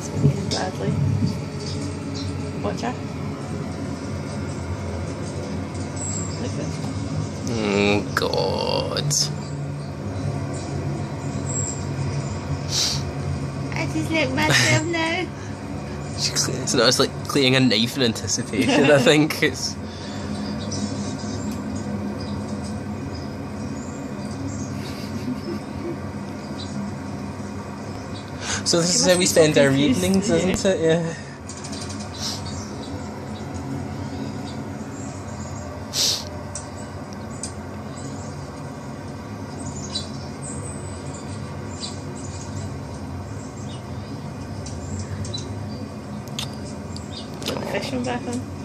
It's behaving badly. Watch out. Like this. Oh, God. I just look myself now. It's like clearing a knife in anticipation, I think. It's... So this is how we spend our evenings, isn't it? Yeah. Put the fish on back on.